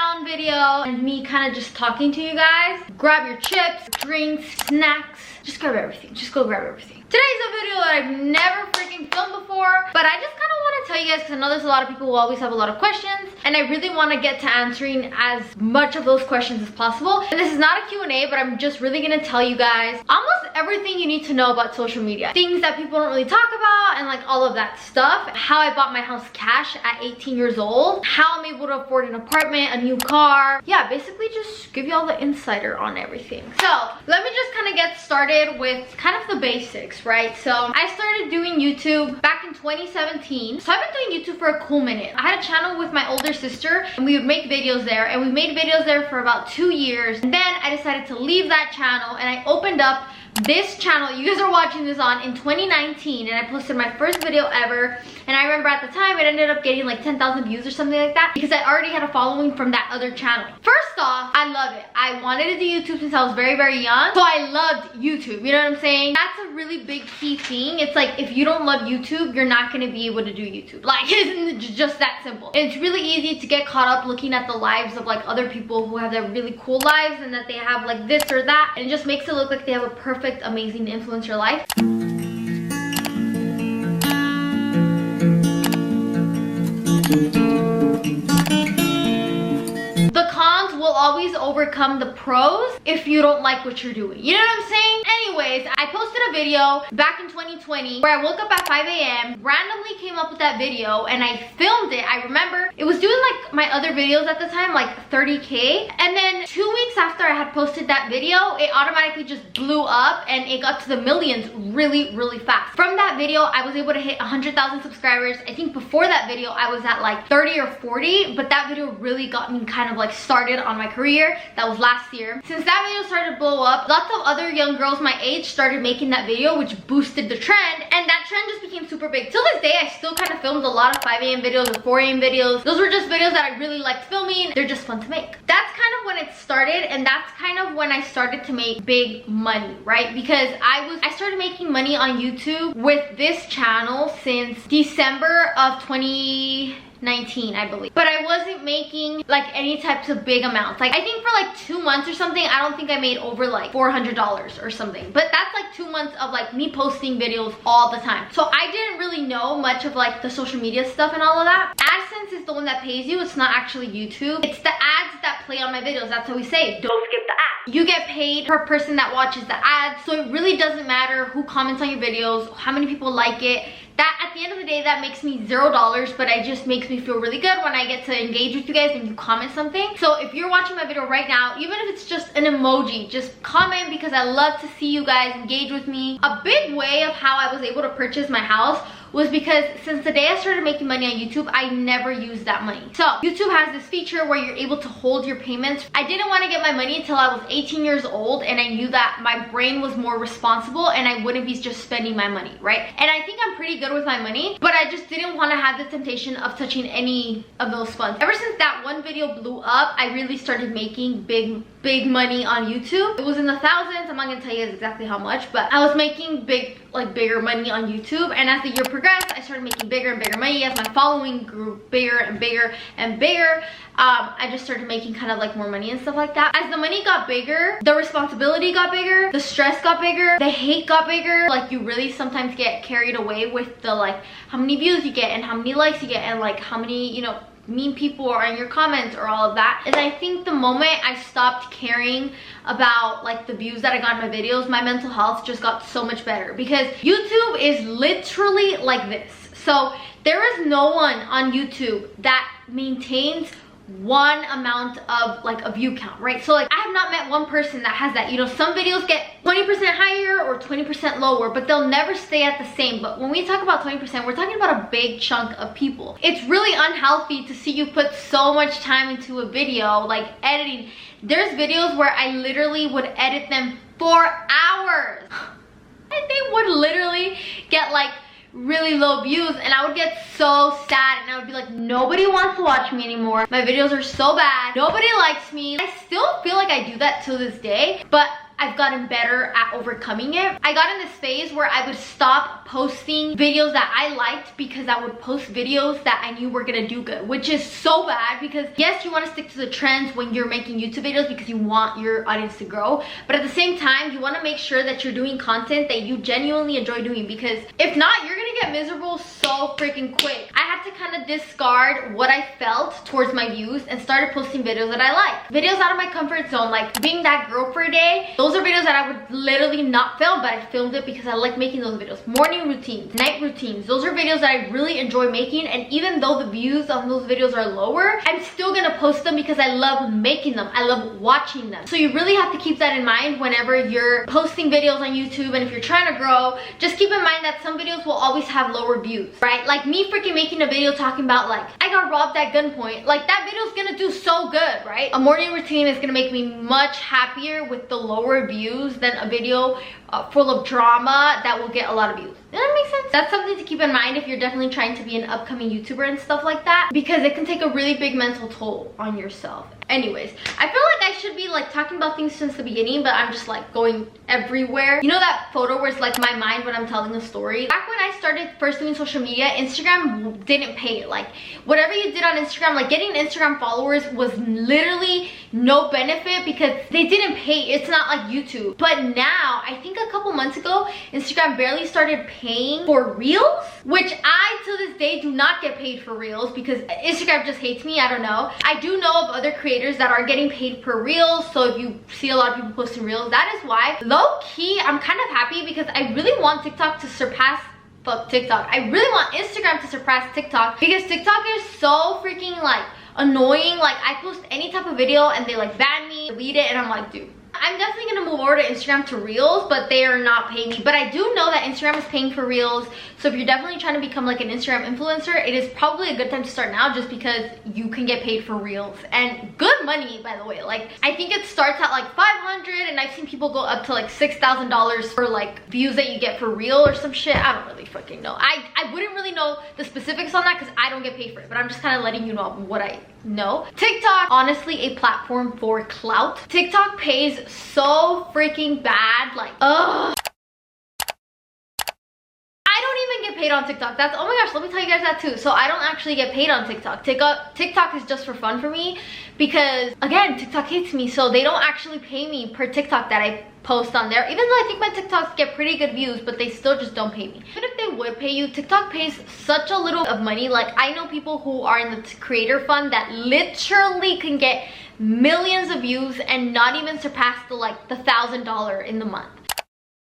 down video and me kind of just talking to you guys. Grab your chips, drinks, snacks, just grab everything. Just go grab everything. Today's a video that I've never freaking filmed before, but I just kind of want to tell you guys because I know there's a lot of people who always have a lot of questions, and I really want to get to answering as much of those questions as possible. And this is not a Q&A, but I'm just really going to tell you guys almost everything you need to know about social media. Things that people don't really talk about and like all of that stuff. How I bought my house cash at 18 years old. How I'm able to afford an apartment, a new car. Yeah, basically just give you all the insider on everything. So let me just kind of get started with kind of the basics, right? So I started doing YouTube back in 2017. So I've been doing YouTube for a cool minute. I had a channel with my older sister and we would make videos there, and we made videos there for about 2 years. And then I decided to leave that channel and I opened up this channel you guys are watching this on in 2019, and I posted my first video ever. And I remember at the time it ended up getting like 10,000 views or something like that because I already had a following from that other channel. First off, I love it. I wanted to do YouTube since I was very, very young, so I loved YouTube, you know what I'm saying? That's a really big key thing. It's like if you don't love YouTube, you're not going to be able to do YouTube. Like, it's just that simple. And it's really easy to get caught up looking at the lives of like other people who have their really cool lives and that they have like this or that, and it just makes it look like they have a perfect, amazing influencer life. The cons will always overcome the pros if you don't like what you're doing. You know what I'm saying? Anyways, I posted a video back in 2020 where I woke up at 5 a.m. randomly came up with that video and I filmed it. I remember it was doing like my other videos at the time, like 30K. And then 2 weeks after I had posted that video, it automatically just blew up and it got to the millions really, really fast. From that video, I was able to hit 100,000 subscribers. I think before that video, I was at like 30 or 40, but that video really got me kind of like started on my career. That was last year. Since that video started to blow up, lots of other young girls my age started making that video, which boosted the trend, and that trend just became super big. Till this day, I still kind of filmed a lot of 5 a.m. videos or 4 a.m. videos. Those were just videos that I really liked filming. They're just fun to make. That's kind of when it started, and that's kind of when I started to make big money, right? Because I started making money on YouTube with this channel since December of 2019, I believe, but I wasn't making like any types of big amounts. Like I think for like 2 months or something, I don't think I made over like $400 or something, but that's like 2 months of like me posting videos all the time. So I didn't really know much of like the social media stuff and all of that. AdSense is the one that pays you. It's not actually YouTube. It's the ads that play on my videos. That's how we say, don't skip the ads. You get paid per person that watches the ads, so it really doesn't matter who comments on your videos, how many people like it. That at the end of the day, that makes me $0, but it just makes me feel really good when I get to engage with you guys and you comment something. So if you're watching my video right now, even if it's just an emoji, just comment, because I love to see you guys engage with me. A big way of how I was able to purchase my house was because since the day I started making money on YouTube, I never used that money. So YouTube has this feature where you're able to hold your payments. I didn't want to get my money until I was 18 years old, and I knew that my brain was more responsible and I wouldn't be just spending my money, right? And I think I'm pretty good with my money, but I just didn't want to have the temptation of touching any of those funds. Ever since that one video blew up, I really started making big money on YouTube. It was in the thousands. I'm not gonna tell you guys exactly how much, but I was making bigger money on YouTube. And as the year progressed, I started making bigger and bigger money. As my following grew bigger and bigger and bigger, I just started making kind of like more money and stuff like that. As the money got bigger, the responsibility got bigger, the stress got bigger, the hate got bigger. Like you really sometimes get carried away with the like how many views you get and how many likes you get and like how many, you know, mean people are in your comments or all of that. And I think the moment I stopped caring about like the views that I got in my videos, my mental health just got so much better, because YouTube is literally like this. So there is no one on YouTube that maintains one amount of like a view count, right? So like I have not met one person that has that. You know, some videos get 20% higher or 20% lower, but they'll never stay at the same. But when we talk about 20%, we're talking about a big chunk of people. It's really unhealthy to see you put so much time into a video, like editing. There's videos where I literally would edit them for hours and they would literally get like really low views, and I would get so sad, and I would be like, nobody wants to watch me anymore. My videos are so bad. Nobody likes me. I still feel like I do that till this day, but I've gotten better at overcoming it. I got in this phase where I would stop posting videos that I liked because I would post videos that I knew were gonna do good, which is so bad because yes, you want to stick to the trends when you're making YouTube videos because you want your audience to grow, but at the same time, you want to make sure that you're doing content that you genuinely enjoy doing, because if not, you're gonna get miserable so freaking quick. I had to kind of discard what I felt towards my views and started posting videos that I like. Videos out of my comfort zone, like being that girl for a day. Those are videos that I would literally not film, but I filmed it because I like making those videos. Morning routines, night routines, those are videos that I really enjoy making, and even though the views on those videos are lower, I'm still gonna post them because I love making them. I love watching them. So you really have to keep that in mind whenever you're posting videos on YouTube, and if you're trying to grow, just keep in mind that some videos will always have lower views, right? Like me freaking making a video talking about like I got robbed at gunpoint, like that video is gonna do so good, right? A morning routine is gonna make me much happier with the lower views than a video full of drama that will get a lot of views. Does that make sense? That's something to keep in mind if you're definitely trying to be an upcoming YouTuber and stuff like that, because it can take a really big mental toll on yourself. Anyways, I feel like I should be like talking about things since the beginning, but I'm just like going everywhere. You know that photo where it's like my mind when I'm telling a story? Back when I started first doing social media, Instagram didn't pay. Like whatever you did on Instagram, like getting Instagram followers was literally no benefit because they didn't pay. It's not like YouTube. But now, I think a couple months ago, Instagram barely started paying for reels, which I to this day do not get paid for reels because Instagram just hates me. I don't know. I do know of other creators that are getting paid per reels, so if you see a lot of people posting reels, that is why. Low-key, I'm kind of happy because I really want TikTok to surpass TikTok. I really want Instagram to surpass TikTok because TikTok is so freaking like annoying. Like I post any type of video and they like ban me, delete it, and I'm like, dude. I'm definitely gonna move over to Instagram to Reels, but they are not paying me. But I do know that Instagram is paying for Reels, so if you're definitely trying to become like an Instagram influencer, it is probably a good time to start now just because you can get paid for Reels. And good money, by the way. Like, I think it starts at like $500, and I've seen people go up to like $6,000 for like views that you get for Reel or some shit. I don't really fucking know. I wouldn't really know the specifics on that because I don't get paid for it, but I'm just kind of letting you know what I know. TikTok, honestly a platform for clout. TikTok pays so freaking bad, like ugh. I don't even get paid on TikTok. That's, oh my gosh, let me tell you guys that too. So I don't actually get paid on TikTok. TikTok is just for fun for me because again, TikTok hates me, so they don't actually pay me per TikTok that I post on there, even though I think my TikToks get pretty good views, but they still just don't pay me. Even if they would pay you, TikTok pays such a little of money. Like I know people who are in the creator fund that literally can get millions of views and not even surpass the like the $1,000 in the month.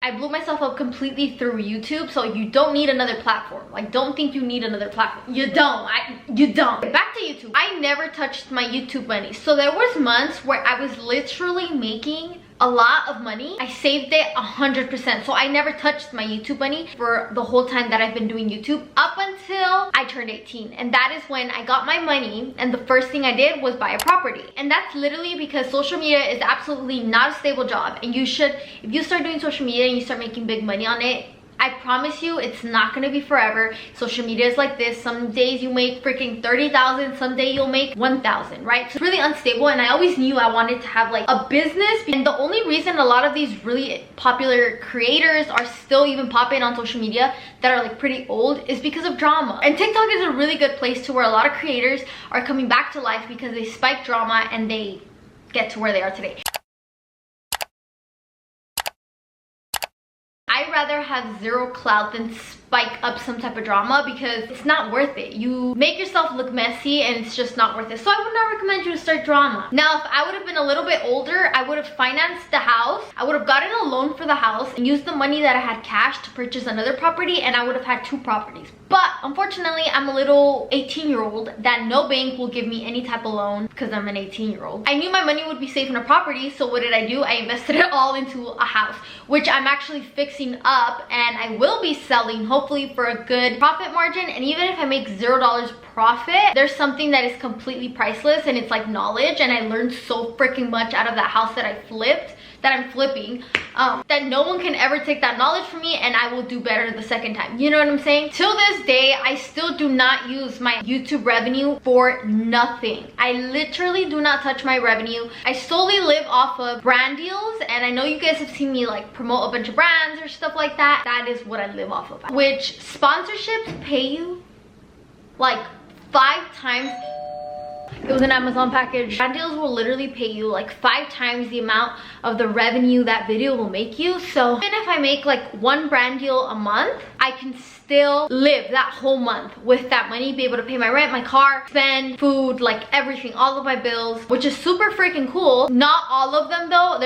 I blew myself up completely through YouTube, so you don't need another platform. Like, don't think you need another platform. You don't. You don't. Back to YouTube. I never touched my YouTube money. So there was months where I was literally making a lot of money. I saved it 100%. So I never touched my YouTube money for the whole time that I've been doing YouTube up until I turned 18. And that is when I got my money, and the first thing I did was buy a property. And that's literally because social media is absolutely not a stable job, and you should, if you start doing social media and you start making big money on it, I promise you it's not gonna be forever. Social media is like this. Some days you make freaking 30,000, some day you'll make 1,000, right? So it's really unstable, and I always knew I wanted to have like a business. And the only reason a lot of these really popular creators are still even popping on social media that are like pretty old is because of drama. And TikTok is a really good place to where a lot of creators are coming back to life because they spike drama and they get to where they are today. I'd rather have zero clout than spike up some type of drama because it's not worth it. You make yourself look messy and it's just not worth it. So I would not recommend you to start drama. Now, if I would have been a little bit older, I would have financed the house. I would have gotten a loan for the house and used the money that I had cash to purchase another property, and I would have had 2 properties. But unfortunately, I'm a little 18-year-old that no bank will give me any type of loan because I'm an 18-year-old. I knew my money would be safe in a property, so what did I do? I invested it all into a house, which I'm actually fixing up, and I will be selling hopefully for a good profit margin. And even if I make $0 profit, there's something that is completely priceless, and it's like knowledge. And I learned so freaking much out of that house that I flipped that I'm flipping, that no one can ever take that knowledge from me, and I will do better the second time. You know what I'm saying? Till this day, I still do not use my YouTube revenue for nothing. I literally do not touch my revenue. I solely live off of brand deals, and I know you guys have seen me like promote a bunch of brands or stuff like that. That is what I live off of. Which sponsorships pay you like 5 times. It was an Amazon package. Brand deals will literally pay you like 5 times the amount of the revenue that video will make you. So even if I make like 1 brand deal a month, I can still live that whole month with that money, be able to pay my rent, my car, spend, food, like everything, all of my bills, which is super freaking cool. Not all of them though.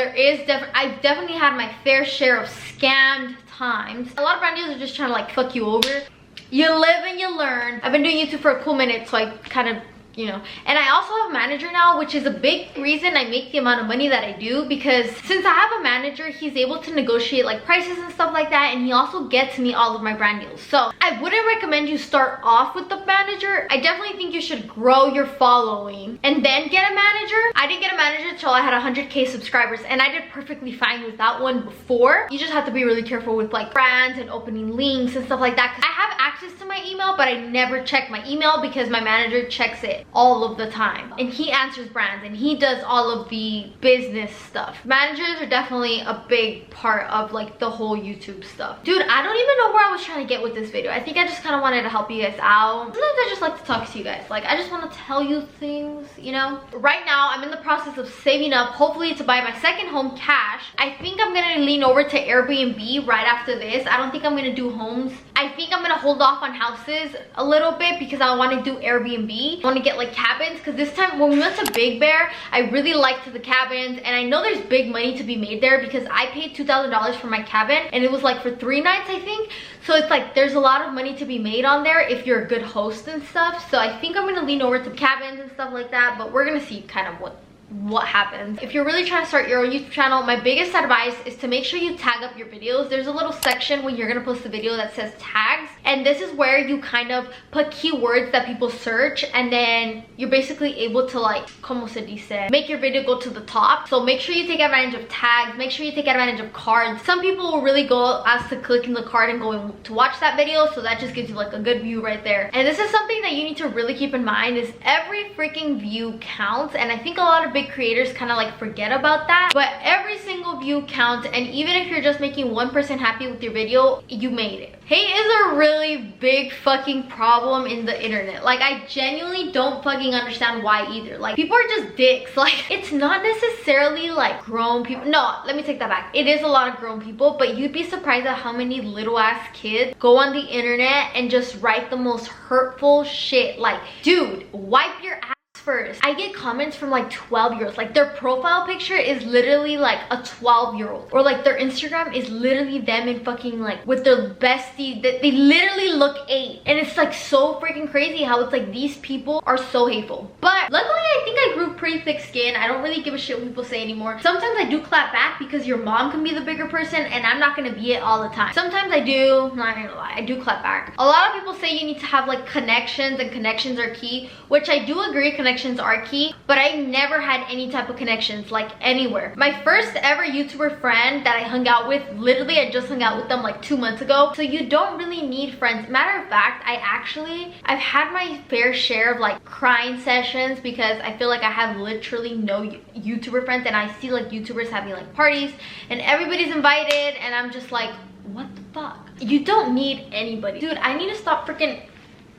I've definitely had my fair share of scammed times. A lot of brand deals are just trying to like fuck you over. You live and you learn. I've been doing YouTube for a cool minute, so I kind of, you know, and I also have a manager now, which is a big reason I make the amount of money that I do, because since I have a manager, he's able to negotiate like prices and stuff like that, and he also gets me all of my brand deals. So I wouldn't recommend you start off with the manager. I definitely think you should grow your following and then get a manager. I didn't get a manager until I had 100K subscribers, and I did perfectly fine without one before. You just have to be really careful with like brands and opening links and stuff like that. I have access to my email, but I never check my email because my manager checks it all of the time, and he answers brands and he does all of the business stuff. Managers are definitely a big part of like the whole YouTube stuff. Dude, I don't even know where I was trying to get with this video. I think I just kind of wanted to help you guys out. Sometimes I just like to talk to you guys. Like, I just want to tell you things, you know? Right now, I'm in the process of saving up, hopefully to buy my second home cash. I think I'm gonna lean over to Airbnb right after this. I don't think I'm gonna do homes. I think I'm gonna hold off on houses a little bit because I want to do Airbnb. I want to get like cabins, because this time when we went to Big Bear, I really liked the cabins, and I know there's big money to be made there because I paid $2,000 for my cabin, and it was like for 3 nights, I think. So it's like there's a lot of money to be made on there if you're a good host and stuff. So I think I'm gonna lean over to cabins and stuff like that, but we're gonna see kind of what happens. If you're really trying to start your own YouTube channel, my biggest advice is to make sure you tag up your videos. There's a little section when you're gonna post a video that says tags, and this is where you kind of put keywords that people search, and then you're basically able to like, como se dice, make your video go to the top. So make sure you take advantage of tags, make sure you take advantage of cards. Some people will really go as to clicking the card and going to watch that video, so that just gives you like a good view right there. And this is something that you need to really keep in mind, is every freaking view counts, and I think a lot of big creators kind of like forget about that, but every single view counts, and even if you're just making 1% happy with your video, you made it. Hate is a really big fucking problem in the internet. Like, I genuinely don't fucking understand why either. Like, people are just dicks. Like, it's not necessarily like grown people. No, let me take that back. It is a lot of grown people, but you'd be surprised at how many little ass kids go on the internet and just write the most hurtful shit. Like, dude, wipe your ass first. I get comments from like 12-year-olds, like their profile picture is literally like a 12-year-old, or like their Instagram is literally them in fucking like with their bestie that they literally look 8, and it's like so freaking crazy how it's like these people are so hateful. But luckily I think I grew pretty thick skin. I don't really give a shit what people say anymore. Sometimes I do clap back because your mom can be the bigger person, and I'm not gonna be it all the time. Sometimes I do, not gonna lie, I do clap back. A lot of people say you need to have like connections, and connections are key, which I do agree, connections are key, but I never had any type of connections like anywhere. My first ever YouTuber friend that I hung out with, literally I just hung out with them like 2 months ago. So you don't really need friends. Matter of fact, I've had my fair share of like crying sessions because I feel like I have literally no YouTuber friends, and I see like YouTubers having like parties and everybody's invited, and I'm just like, what the fuck? You don't need anybody. Dude, I need to stop freaking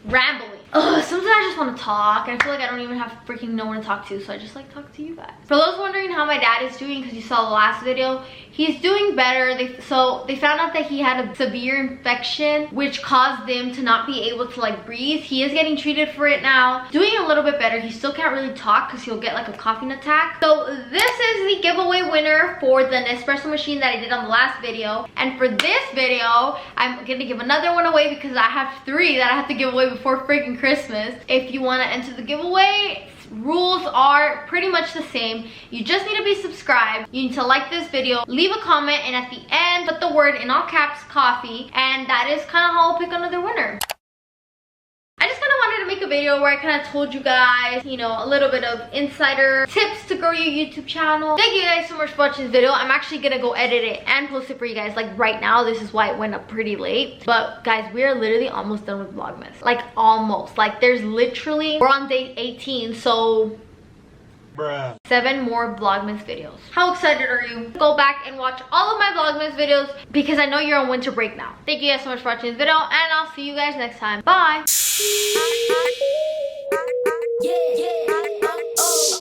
rambling. Ugh, sometimes I just want to talk, and I feel like I don't even have freaking no one to talk to, so I just like talk to you guys. For those wondering how my dad is doing, because you saw the last video, he's doing better. They found out that he had a severe infection which caused him to not be able to like breathe. He is getting treated for it now, doing a little bit better. He still can't really talk because he'll get like a coughing attack. So this is the giveaway winner for the Nespresso machine that I did on the last video, and for this video I'm gonna give another one away because I have 3 that I have to give away before freaking Christmas. If you want to enter the giveaway, rules are pretty much the same. You just need to be subscribed, you need to like this video, leave a comment, and at the end put the word in all caps coffee, and that is kind of how I'll pick another winner. I just kind of wanted to make make a video where I kind of told you guys, you know, a little bit of insider tips to grow your YouTube channel. Thank you guys so much for watching this video. I'm actually gonna go edit it and post it for you guys like right now. This is why it went up pretty late. But guys, we are literally almost done with vlogmas. Like almost. Like there's literally, we're on day 18, so bruh, 7 more vlogmas videos. How excited are you? Go back and watch all of my vlogmas videos because I know you're on winter break now. Thank you guys so much for watching this video, and I'll see you guys next time. Bye.